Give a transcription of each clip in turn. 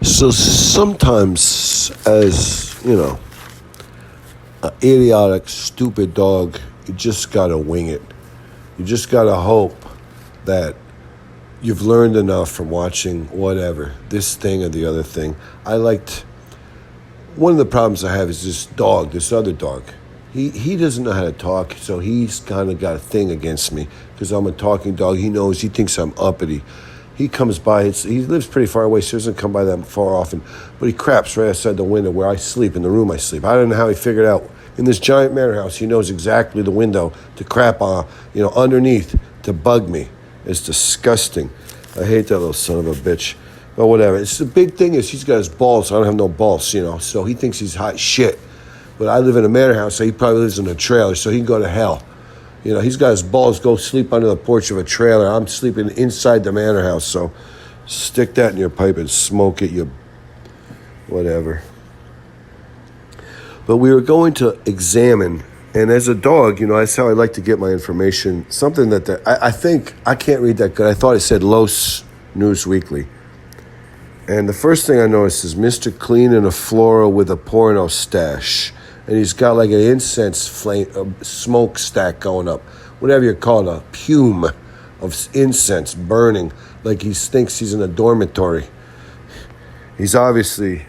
So sometimes, as you know, an idiotic, stupid dog, you just gotta wing it. You just gotta hope that you've learned enough from watching whatever, this thing or the other thing. One of the problems I have is this other dog. He doesn't know how to talk, so he's kind of got a thing against me because I'm a talking dog. He thinks I'm uppity. He comes by, he lives pretty far away, so he doesn't come by that far often, but he craps right outside the window where I sleep, in the room I sleep. I don't know how he figured out. In this giant manor house, he knows exactly the window to crap on, underneath to bug me. It's disgusting. I hate that little son of a bitch. But whatever. It's the big thing is he's got his balls. I don't have no balls, so he thinks he's hot shit. But I live in a manor house, so he probably lives in a trailer, so he can go to hell. He's got his balls, go sleep under the porch of a trailer. I'm sleeping inside the manor house, so stick that in your pipe and smoke it, you whatever. But we were going to examine, and as a dog, that's how I like to get my information. Something that I think, I can't read that good. I thought it said Los News Weekly. And the first thing I noticed is Mr. Clean in a flora with a porno stash. And he's got like an incense flame, a smokestack going up. Whatever you call it, a fume of incense burning like he thinks he's in a dormitory. He's obviously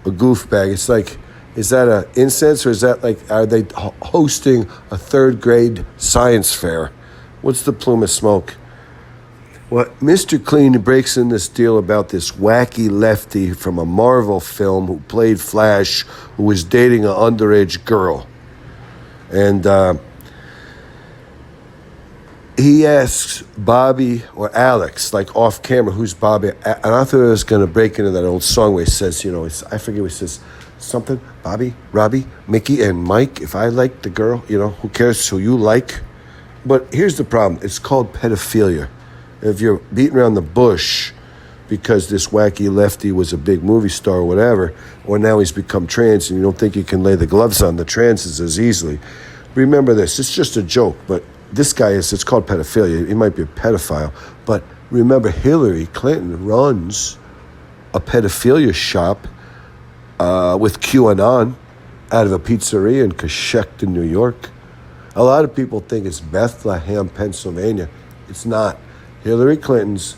a goofbag. It's like, is that an incense or is that like, are they hosting a third grade science fair? What's the plume of smoke? Well, Mr. Clean breaks in this deal about this wacky lefty from a Marvel film who played Flash, who was dating an underage girl. And he asks Bobby or Alex, like off camera, who's Bobby? And I thought I was going to break into that old song where he says, I forget what he says, something, Bobby, Robbie, Mickey, and Mike. If I like the girl, who cares who you like? But here's the problem. It's called pedophilia. If you're beating around the bush because this wacky lefty was a big movie star or whatever, or now he's become trans and you don't think you can lay the gloves on the transes as easily, remember this. It's just a joke, but this guy it's called pedophilia. He might be a pedophile. But remember, Hillary Clinton runs a pedophilia shop with QAnon out of a pizzeria in Coshocton, New York. A lot of people think it's Bethlehem, Pennsylvania. It's not. Hillary Clinton's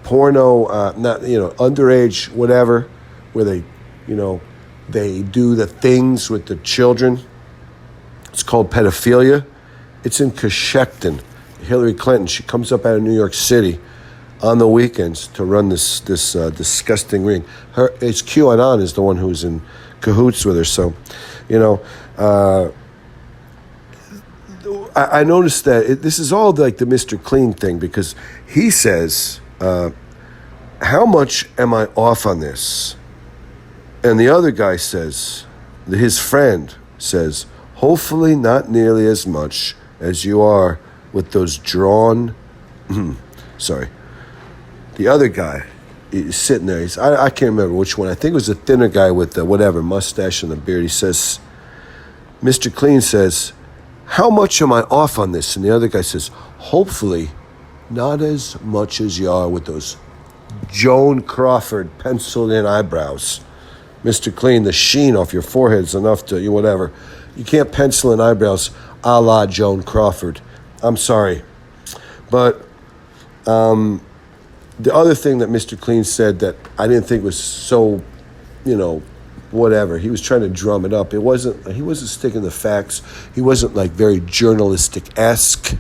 porno, underage, whatever, where they do the things with the children. It's called pedophilia. It's in Coshocton. Hillary Clinton, she comes up out of New York City on the weekends to run this disgusting ring. It's QAnon is the one who's in cahoots with her. So, I noticed that this is all like the Mr. Clean thing because he says, how much am I off on this? And the other guy says, his friend says, hopefully not nearly as much as you are with those drawn, sorry. The other guy is sitting there. I can't remember which one. I think it was the thinner guy with the mustache and the beard. He says, Mr. Clean says, how much am I off on this? And the other guy says, hopefully not as much as you are with those Joan Crawford penciled in eyebrows. Mr. Clean, the sheen off your forehead's enough to, whatever. You can't pencil in eyebrows a la Joan Crawford. I'm sorry. But the other thing that Mr. Clean said that I didn't think was so, whatever. He was trying to drum it up. He wasn't sticking the facts. He wasn't like very journalistic-esque.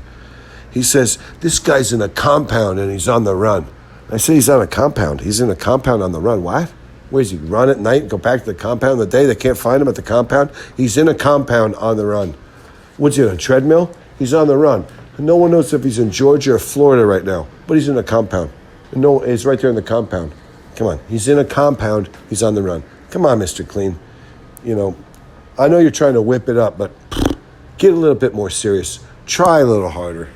He says, this guy's in a compound and he's on the run. I say he's on a compound. He's in a compound on the run. What? Where does he run at night and go back to the compound the day they can't find him at the compound? He's in a compound on the run. What's he on a treadmill? He's on the run. No one knows if he's in Georgia or Florida right now, but he's in a compound. No, he's right there in the compound. Come on. He's in a compound. He's on the run. Come on, Mr. Clean. I know you're trying to whip it up, but get a little bit more serious. Try a little harder.